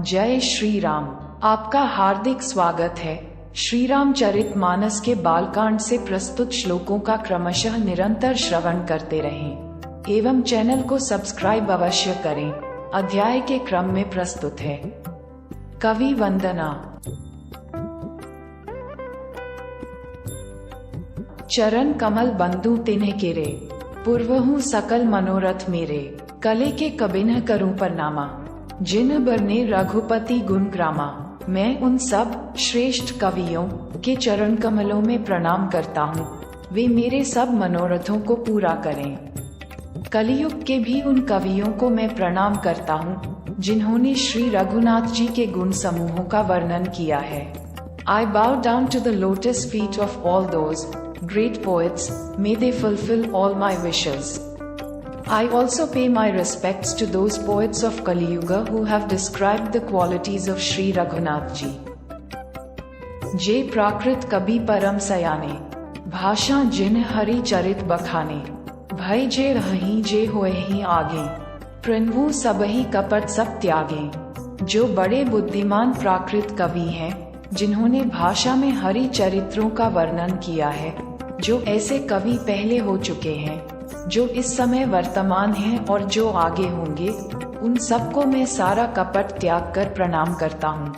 जय श्री राम। आपका हार्दिक स्वागत है। श्री रामचरितमानस के बालकांड से प्रस्तुत श्लोकों का क्रमशः निरंतर श्रवण करते रहें एवं चैनल को सब्सक्राइब अवश्य करें। अध्याय के क्रम में प्रस्तुत है कवि वंदना। चरण कमल बंधु तिन्ह केरे, पूर्वहु सकल मनोरथ मेरे। कले के कबिन्ह करूं परनामा, जिन बरने रघुपति गुण ग्रामा। मैं उन सब श्रेष्ठ कवियों के चरण कमलों में प्रणाम करता हूँ, वे मेरे सब मनोरथों को पूरा करें। कलियुग के भी उन कवियों को मैं प्रणाम करता हूँ जिन्होंने श्री रघुनाथ जी के गुण समूहों का वर्णन किया है। I bow down to the lotus feet of all those great poets, may they fulfill all my wishes. I also pay my respects to those poets of Kali Yuga who have described the qualities of Shri Raghunath Ji. जे प्राकृत कबि परम सयाने, भाषा जिन हरि चरित बखाने। भय जे रही जे होए ही आगे, प्रभु सबहि कपट सब त्यागे। जो बड़े बुद्धिमान प्राकृत कवि हैं, जिन्होंने भाषा में हरि चरित्रों का वर्णन किया है, जो ऐसे कवि पहले हो चुके हैं, जो इस समय वर्तमान हैं और जो आगे होंगे, उन सबको मैं सारा कपट त्याग कर प्रणाम करता हूँ।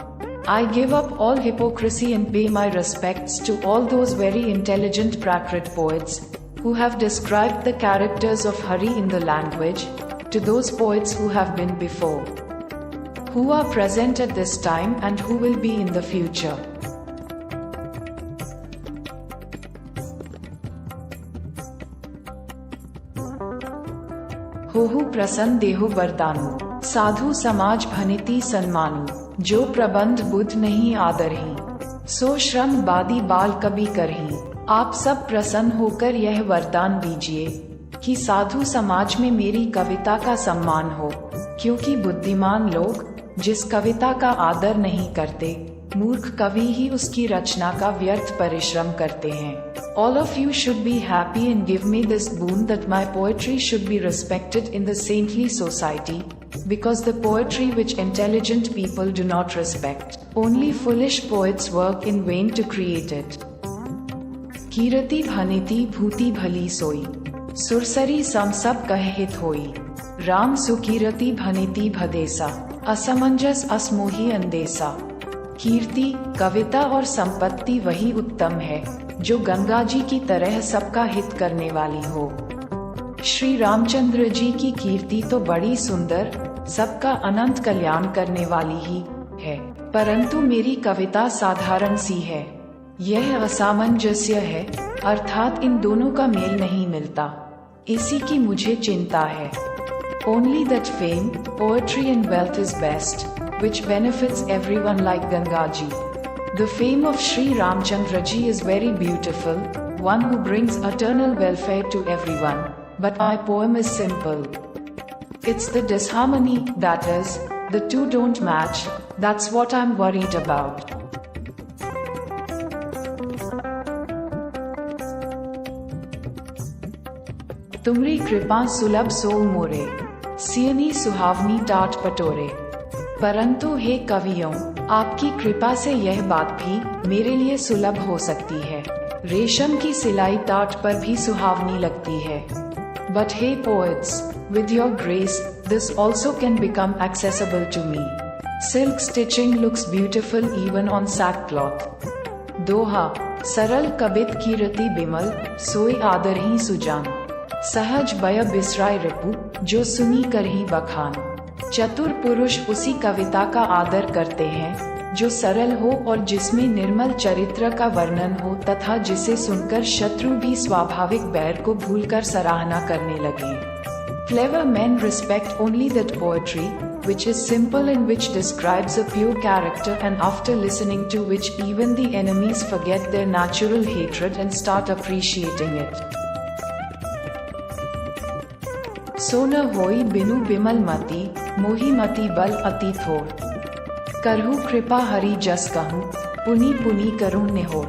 I give up all hypocrisy and pay my respects to all those very intelligent Prakrit poets who have described the characters of Hari in the language, to those poets who have been before, who are present at this time and who will be in the future. होहु प्रसन्न देहु वरदानु, साधु समाज भनिति सन्मानु। जो प्रबंध बुध नहीं आदरही, सो श्रम बादी बाल कवि करही। आप सब प्रसन्न होकर यह वरदान दीजिए कि साधु समाज में मेरी कविता का सम्मान हो, क्योंकि बुद्धिमान लोग जिस कविता का आदर नहीं करते, मूर्ख कवि ही उसकी रचना का व्यर्थ परिश्रम करते हैं। All of you should be happy and give me this boon that my poetry should be respected in the saintly society, because the poetry which intelligent people do not respect, only foolish poets work in vain to create it. कीरति भनिति भूति भली सोई, सुरसरी सम सब कहित होई। राम सुकीरति भनिति भदेसा, असमंजस असमोही अंदेसा। कीर्ति, कविता और संपत्ति वही उत्तम है जो गंगा जी की तरह सबका हित करने वाली हो। श्री रामचंद्र जी की कीर्ति तो बड़ी सुंदर, सबका अनंत कल्याण करने वाली ही है, परंतु मेरी कविता साधारण सी है। यह असामंजस्य है, अर्थात इन दोनों का मेल नहीं मिलता, इसी की मुझे चिंता है। Only that fame, poetry and wealth is best, which benefits everyone like Gangaji. The fame of Sri Ramchandra Ji is very beautiful, one who brings eternal welfare to everyone, but my poem is simple. It's the disharmony, that is, the two don't match, that's what I'm worried about. तुमरी कृपा सुलभ सो मोरे, सियनी सुहावनी टाट पटोरे। परंतु हे कवियों, आपकी कृपा से यह बात भी मेरे लिए सुलभ हो सकती है। रेशम की सिलाई टाट पर भी सुहावनी लगती है। But hey poets, with your grace, this also can become accessible to me. Silk stitching looks beautiful even on sackcloth. दोहा, सरल कबित कीरति बिमल, सोई आदर ही सुजान। सहज बय बिसराय रिपु, जो सुनी कर ही बखान। चतुर पुरुष उसी कविता का आदर करते हैं जो सरल हो और जिसमें निर्मल चरित्र का वर्णन हो, तथा जिसे सुनकर शत्रु भी स्वाभाविक बैर को भूलकर सराहना करने लगे। Clever men respect only that poetry which is simple and which describes a pure character, and after listening to which even the enemies forget their natural hatred and start appreciating it. सो न होई बिनु बिमल मति, मोहि मति बल अति थोर। करहु कृपा हरि जस कहूँ, पुनि पुनि करूँ निहोर।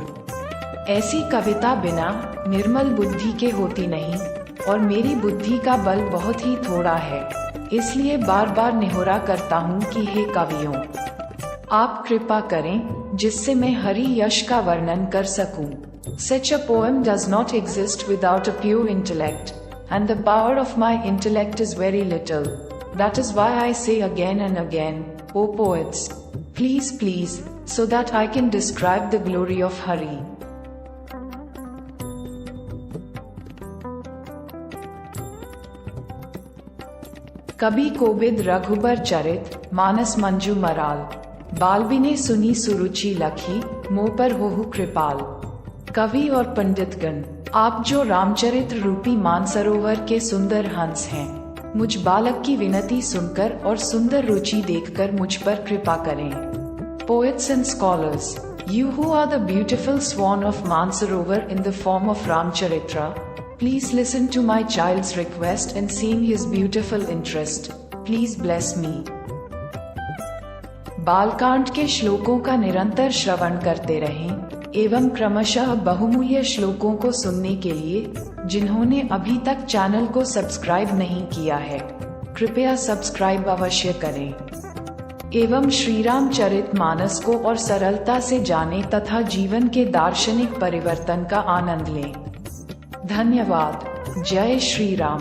ऐसी कविता बिना निर्मल बुद्धि के होती नहीं, और मेरी बुद्धि का बल बहुत ही थोड़ा है, इसलिए बार बार निहोरा करता हूँ कि हे कवियों, आप कृपा करें जिससे मैं हरि यश का वर्णन कर सकूं। Such a poem does not exist without a pure intellect, and the power of my intellect is very little. That is why I say again and again, O poets, please, please, so that I can describe the glory of Hari. कवि Kovind Raghubar Charit Manas Manju moral, बालबिने सुनी सुरुचि लखी, मोह पर होहु कृपाल। कवि और पंडितगण, आप जो रामचरित रूपी मानसरोवर के सुंदर हंस हैं, मुझ बालक की विनती सुनकर और सुंदर रुचि देखकर मुझ पर कृपा करें। Poets and scholars, you who are the beautiful swan of Mansarovar in the form of Ramcharitra, please listen to my child's request and seeing his beautiful interest, please bless me. Balkand के श्लोकों का निरंतर श्रवण करते रहें एवं क्रमशः बहुमूल्य श्लोकों को सुनने के लिए जिन्होंने अभी तक चैनल को सब्सक्राइब नहीं किया है, कृपया सब्सक्राइब अवश्य करें एवं श्री राम चरित मानस को और सरलता से जानें तथा जीवन के दार्शनिक परिवर्तन का आनंद लें। धन्यवाद। जय श्री राम।